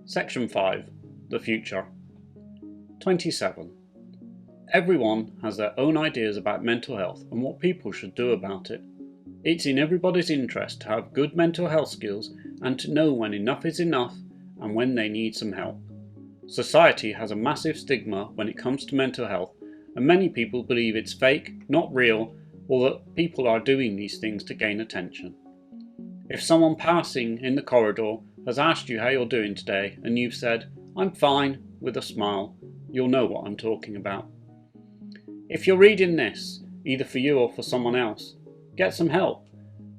Section 5. The Future. 27. Everyone has their own ideas about mental health and what people should do about it. It's in everybody's interest to have good mental health skills and to know when enough is enough and when they need some help. Society has a massive stigma when it comes to mental health, and many people believe it's fake, not real, or that people are doing these things to gain attention. If someone passing in the corridor has asked you how you're doing today and you've said, "I'm fine," with a smile, you'll know what I'm talking about. If you're reading this, either for you or for someone else, get some help.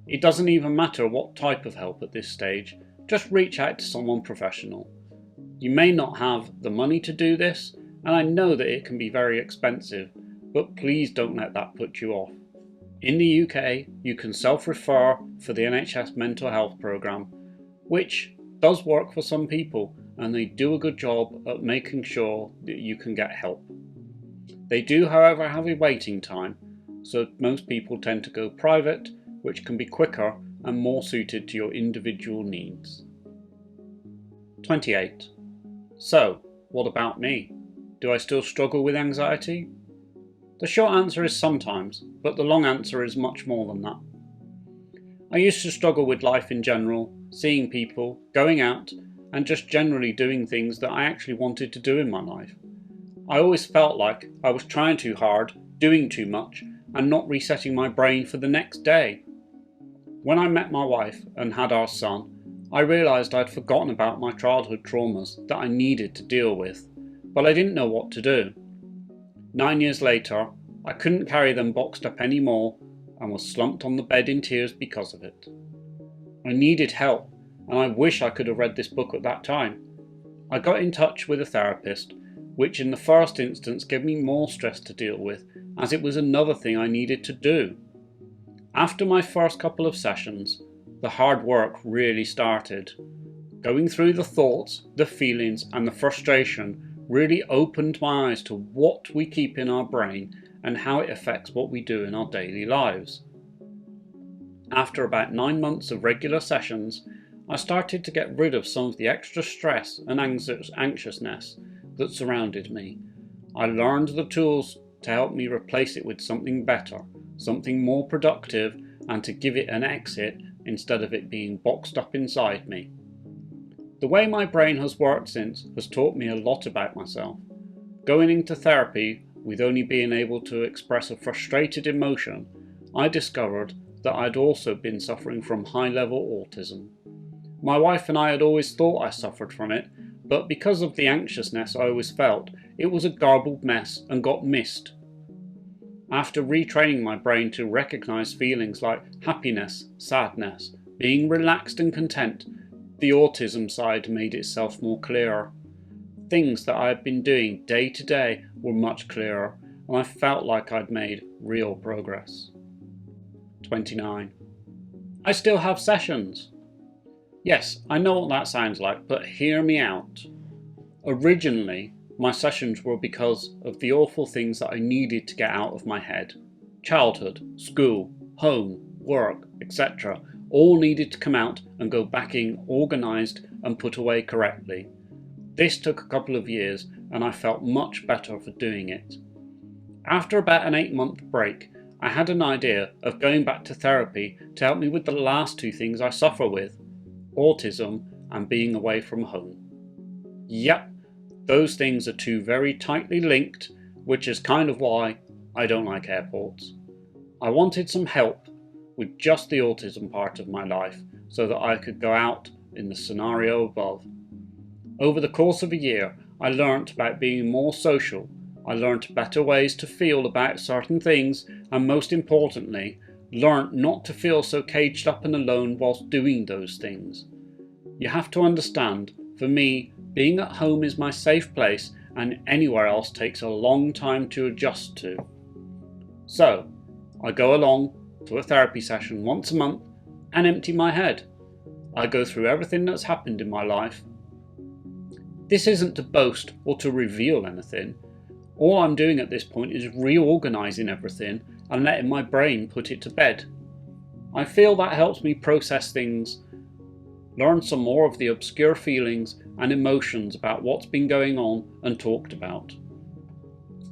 It doesn't even matter what type of help at this stage, just reach out to someone professional. You may not have the money to do this, and I know that it can be very expensive, but please don't let that put you off. In the UK, you can self-refer for the NHS mental health programme, which does work for some people, and they do a good job at making sure that you can get help. They do, however, have a waiting time, so most people tend to go private, which can be quicker and more suited to your individual needs. 28. So, what about me? Do I still struggle with anxiety? The short answer is sometimes, but the long answer is much more than that. I used to struggle with life in general, seeing people, going out, and just generally doing things that I actually wanted to do in my life. I always felt like I was trying too hard, doing too much, and not resetting my brain for the next day. When I met my wife and had our son, I realised I'd forgotten about my childhood traumas that I needed to deal with, but I didn't know what to do. 9 years later, I couldn't carry them boxed up anymore and was slumped on the bed in tears because of it. I needed help, and I wish I could have read this book at that time. I got in touch with a therapist, which in the first instance gave me more stress to deal with, as it was another thing I needed to do. After my first couple of sessions, the hard work really started. Going through the thoughts, the feelings, and the frustration really opened my eyes to what we keep in our brain and how it affects what we do in our daily lives. After about 9 months of regular sessions, I started to get rid of some of the extra stress and anxiousness that surrounded me. I learned the tools to help me replace it with something better, something more productive, and to give it an exit instead of it being boxed up inside me. The way my brain has worked since has taught me a lot about myself. Going into therapy with only being able to express a frustrated emotion, I discovered that I'd also been suffering from high-level autism. My wife and I had always thought I suffered from it, but because of the anxiousness I always felt, it was a garbled mess and got missed. After retraining my brain to recognise feelings like happiness, sadness, being relaxed and content, the autism side made itself more clearer. Things that I had been doing day to day were much clearer, and I felt like I'd made real progress. 29. I still have sessions. Yes, I know what that sounds like, but hear me out. Originally, my sessions were because of the awful things that I needed to get out of my head. Childhood, school, home, work, etc. all needed to come out and go back in organised and put away correctly. This took a couple of years and I felt much better for doing it. After about an 8-month break, I had an idea of going back to therapy to help me with the last two things I suffer with: autism and being away from home. Yep, those things are two very tightly linked, which is kind of why I don't like airports. I wanted some help with just the autism part of my life so that I could go out in the scenario above. Over the course of a year, I learnt about being more social. I learnt better ways to feel about certain things, and most importantly, learnt not to feel so caged up and alone whilst doing those things. You have to understand, for me, being at home is my safe place, and anywhere else takes a long time to adjust to. So, I go along to a therapy session once a month and empty my head. I go through everything that's happened in my life. This isn't to boast or to reveal anything. All I'm doing at this point is reorganising everything and letting my brain put it to bed. I feel that helps me process things Learn some more of the obscure feelings and emotions about what's been going on and talked about.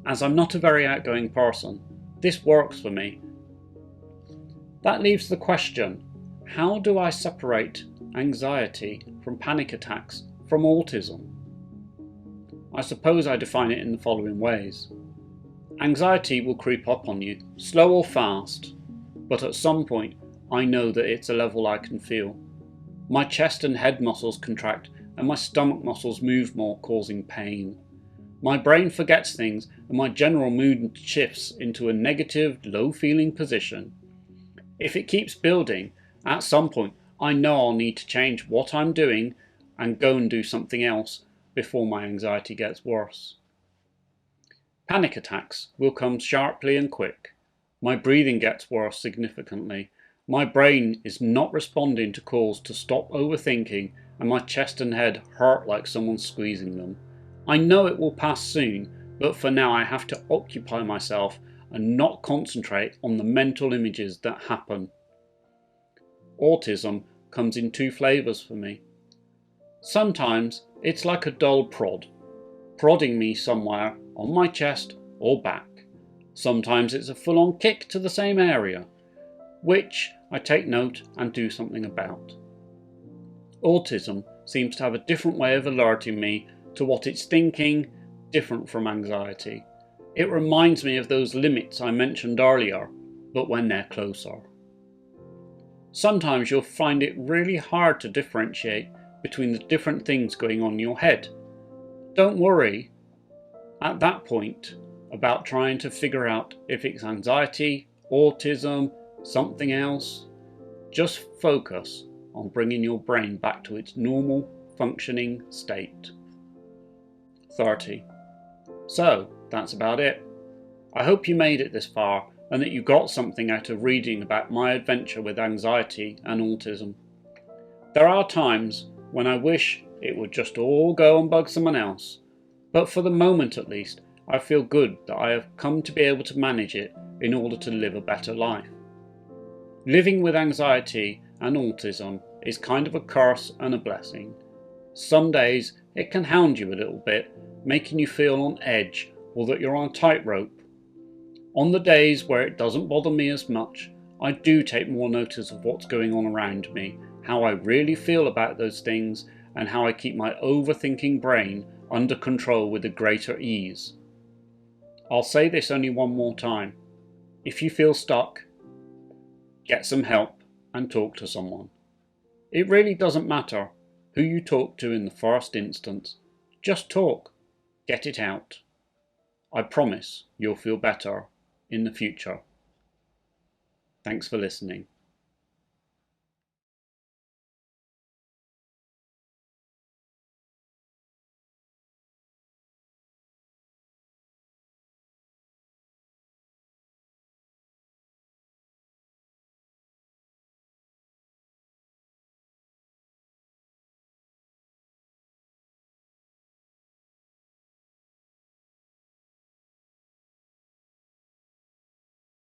As I'm not a very outgoing person, this works for me. That leaves the question, how do I separate anxiety from panic attacks from autism? I suppose I define it in the following ways. Anxiety will creep up on you, slow or fast, but at some point I know that it's a level I can feel. My chest and head muscles contract and my stomach muscles move more, causing pain. My brain forgets things and my general mood shifts into a negative, low-feeling position. If it keeps building, at some point I know I'll need to change what I'm doing and go and do something else before my anxiety gets worse. Panic attacks will come sharply and quick. My breathing gets worse significantly. My brain is not responding to calls to stop overthinking, and my chest and head hurt like someone's squeezing them. I know it will pass soon, but for now I have to occupy myself and not concentrate on the mental images that happen. Autism comes in two flavours for me. Sometimes it's like a dull prod, prodding me somewhere on my chest or back. Sometimes it's a full-on kick to the same area, which I take note and do something about. Autism seems to have a different way of alerting me to what it's thinking, different from anxiety. It reminds me of those limits I mentioned earlier, but when they're closer. Sometimes you'll find it really hard to differentiate between the different things going on in your head. Don't worry at that point about trying to figure out if it's anxiety, autism, something else. Just focus on bringing your brain back to its normal functioning state. 30. So that's about it. I hope you made it this far and that you got something out of reading about my adventure with anxiety and autism. There are times when I wish it would just all go and bug someone else, but for the moment at least, I feel good that I have come to be able to manage it in order to live a better life. Living with anxiety and autism is kind of a curse and a blessing. Some days it can hound you a little bit, making you feel on edge or that you're on a tightrope. On the days where it doesn't bother me as much, I do take more notice of what's going on around me, how I really feel about those things, and how I keep my overthinking brain under control with a greater ease. I'll say this only one more time. If you feel stuck, get some help and talk to someone. It really doesn't matter who you talk to in the first instance. Just talk. Get it out. I promise you'll feel better in the future. Thanks for listening.